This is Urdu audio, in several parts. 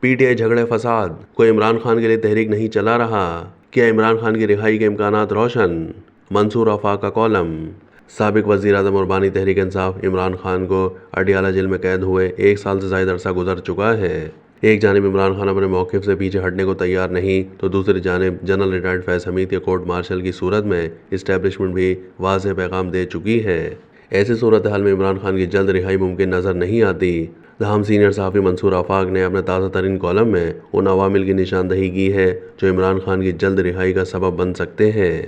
پی ٹی آئی جھگڑے فساد، کوئی عمران خان کے لیے تحریک نہیں چلا رہا، کیا عمران خان کی رہائی کے امکانات روشن؟ منصور آفاق کا کالم۔ سابق وزیر اعظم اور بانی تحریک انصاف عمران خان کو اڈیالہ جیل میں قید ہوئے 1 سال سے زائد عرصہ گزر چکا ہے۔ ایک جانب عمران خان اپنے موقف سے پیچھے ہٹنے کو تیار نہیں تو دوسری جانب جنرل ریٹائرڈ فیض حمید کے کورٹ مارشل کی صورت میں اسٹیبلشمنٹ بھی واضح پیغام دے چکی ہے۔ ایسی صورتحال میں عمران خان کی جلد رہائی ممکن نظر نہیں آتی، تاہم سینئر صحافی منصور آفاق نے اپنے تازہ ترین کالم میں ان عوامل کی نشاندہی کی ہے جو عمران خان کی جلد رہائی کا سبب بن سکتے ہیں۔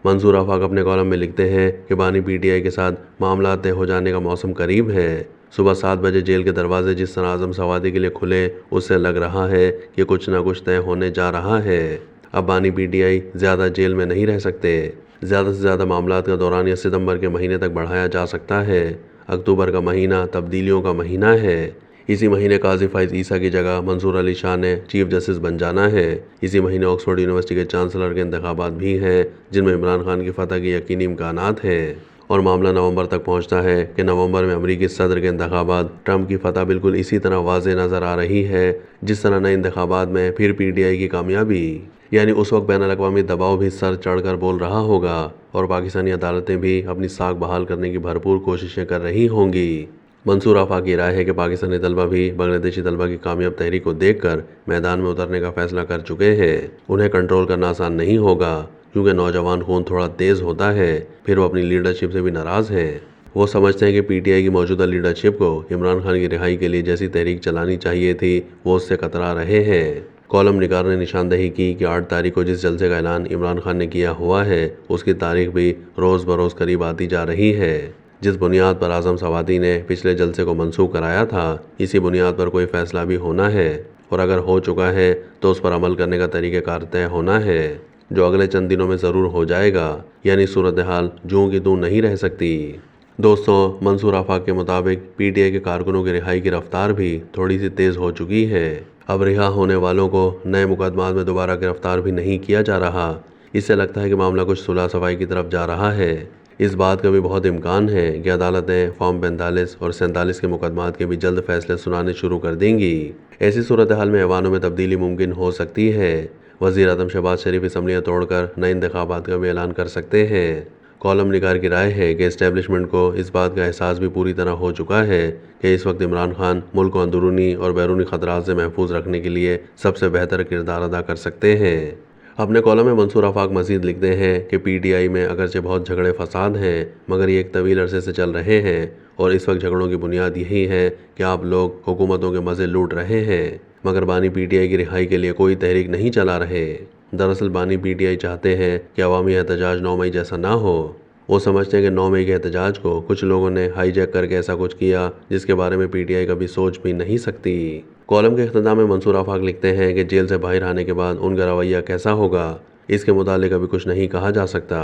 منصور آفاق اپنے کالم میں لکھتے ہیں کہ بانی پی ٹی آئی کے ساتھ معاملات طے ہو جانے کا موسم قریب ہے۔ صبح 7 بجے جیل کے دروازے جس طرح اعظم سوادی کے لیے کھلے، اس سے لگ رہا ہے کہ کچھ نہ کچھ طے ہونے جا رہا ہے۔ اب بانی پی ٹی آئی زیادہ جیل میں نہیں رہ سکتے۔ زیادہ سے زیادہ معاملات کا دوران یا ستمبر کے مہینے تک بڑھایا جا سکتا ہے۔ اکتوبر کا مہینہ تبدیلیوں کا مہینہ ہے۔ اسی مہینے قاضی فائز عیسیٰ کی جگہ منصور علی شاہ نے چیف جسٹس بن جانا ہے۔ اسی مہینے آکسفورڈ یونیورسٹی کے چانسلر کے انتخابات بھی ہیں جن میں عمران خان کی فتح کے یقینی امکانات ہیں، اور معاملہ نومبر تک پہنچتا ہے کہ نومبر میں امریکی صدر کے انتخابات۔ ٹرمپ کی فتح بالکل اسی طرح واضح نظر آ رہی ہے جس طرح نئے انتخابات میں پھر پی ٹی آئی کی کامیابی، یعنی اس وقت بین الاقوامی دباؤ بھی سر چڑھ کر بول رہا ہوگا اور پاکستانی عدالتیں بھی اپنی ساکھ بحال کرنے کی بھرپور کوششیں کر رہی ہوں گی۔ منصور آفاق کی رائے ہے کہ پاکستانی طلبہ بھی بنگلہ دیشی طلبہ کی کامیاب تحریک کو دیکھ کر میدان میں اترنے کا فیصلہ کر چکے ہیں۔ انہیں کنٹرول کرنا آسان نہیں ہوگا کیونکہ نوجوان خون تھوڑا تیز ہوتا ہے، پھر وہ اپنی لیڈرشپ سے بھی ناراض ہیں۔ وہ سمجھتے ہیں کہ پی ٹی آئی کی موجودہ لیڈرشپ کو عمران خان کی رہائی کے لیے جیسی تحریک چلانی چاہیے تھی وہ اس سے کترا رہے ہیں۔ کالم نگار نے نشاندہی کی کہ 8 تاریخ کو جس جلسے کا اعلان عمران خان نے کیا ہوا ہے اس کی تاریخ بھی روز بروز قریب آتی جا رہی ہے۔ جس بنیاد پر اعظم سوادی نے پچھلے جلسے کو منسوخ کرایا تھا، اسی بنیاد پر کوئی فیصلہ بھی ہونا ہے، اور اگر ہو چکا ہے تو اس پر عمل کرنے کا طریقہ کار طے ہونا ہے جو اگلے چند دنوں میں ضرور ہو جائے گا، یعنی صورتحال جوں کی توں نہیں رہ سکتی۔ دوستوں، منصور آفاق کے مطابق پی ٹی آئی کے کارکنوں کی رہائی کی رفتار بھی تھوڑی سی تیز ہو چکی ہے۔ اب رہا ہونے والوں کو نئے مقدمات میں دوبارہ گرفتار بھی نہیں کیا جا رہا۔ اس سے لگتا ہے کہ معاملہ کچھ صلح صفائی کی طرف جا رہا ہے۔ اس بات کا بھی بہت امکان ہے کہ عدالتیں فارم 45 اور 47 کے مقدمات کے بھی جلد فیصلے سنانے شروع کر دیں گی۔ ایسی صورتحال میں ایوانوں میں تبدیلی ممکن ہو سکتی ہے۔ وزیر اعظم شہباز شریف اسمبلیاں توڑ کر نئے انتخابات کا بھی اعلان کر سکتے ہیں۔ کالم نگار کی رائے ہے کہ اسٹیبلشمنٹ کو اس بات کا احساس بھی پوری طرح ہو چکا ہے کہ اس وقت عمران خان ملک کو اندرونی اور بیرونی خطرات سے محفوظ رکھنے کے لیے سب سے بہتر کردار ادا کر سکتے ہیں۔ اپنے کالم میں منصور آفاق مزید لکھتے ہیں کہ پی ٹی آئی میں اگرچہ بہت جھگڑے فساد ہیں مگر یہ ایک طویل عرصے سے چل رہے ہیں، اور اس وقت جھگڑوں کی بنیاد یہی ہے کہ آپ لوگ حکومتوں کے مزے لوٹ رہے ہیں مگر بانی پی ٹی آئی کی رہائی کے لیے کوئی تحریک نہیں چلا رہے۔ دراصل بانی پی ٹی آئی چاہتے ہیں کہ عوامی احتجاج 9 مئی جیسا نہ ہو۔ وہ سمجھتے ہیں کہ 9 مئی کے احتجاج کو کچھ لوگوں نے ہائی جیک کر کے ایسا کچھ کیا جس کے بارے میں پی ٹی آئی کبھی سوچ بھی نہیں سکتی۔ کالم کے اختتام میں منصور آفاق لکھتے ہیں کہ جیل سے باہر آنے کے بعد ان کا رویہ کیسا ہوگا اس کے متعلق ابھی کچھ نہیں کہا جا سکتا۔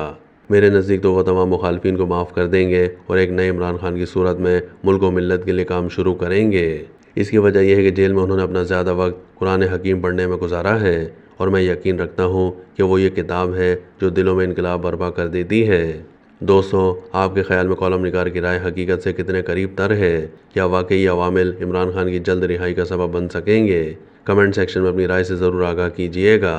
میرے نزدیک تو وہ تمام مخالفین کو معاف کر دیں گے اور ایک نئے عمران خان کی صورت میں ملک و ملت کے لیے کام شروع کریں گے۔ اس کی وجہ یہ ہے کہ جیل میں انہوں نے اپنا زیادہ وقت قرآن حکیم پڑھنے میں گزارا ہے، اور میں یقین رکھتا ہوں کہ وہ یہ کتاب ہے جو دلوں میں انقلاب برپا کر دیتی ہے۔ دوستوں، آپ کے خیال میں کالم نگار کی رائے حقیقت سے کتنے قریب تر ہے؟ کیا واقعی عوامل عمران خان کی جلد رہائی کا سبب بن سکیں گے؟ کمنٹ سیکشن میں اپنی رائے سے ضرور آگاہ کیجیے گا۔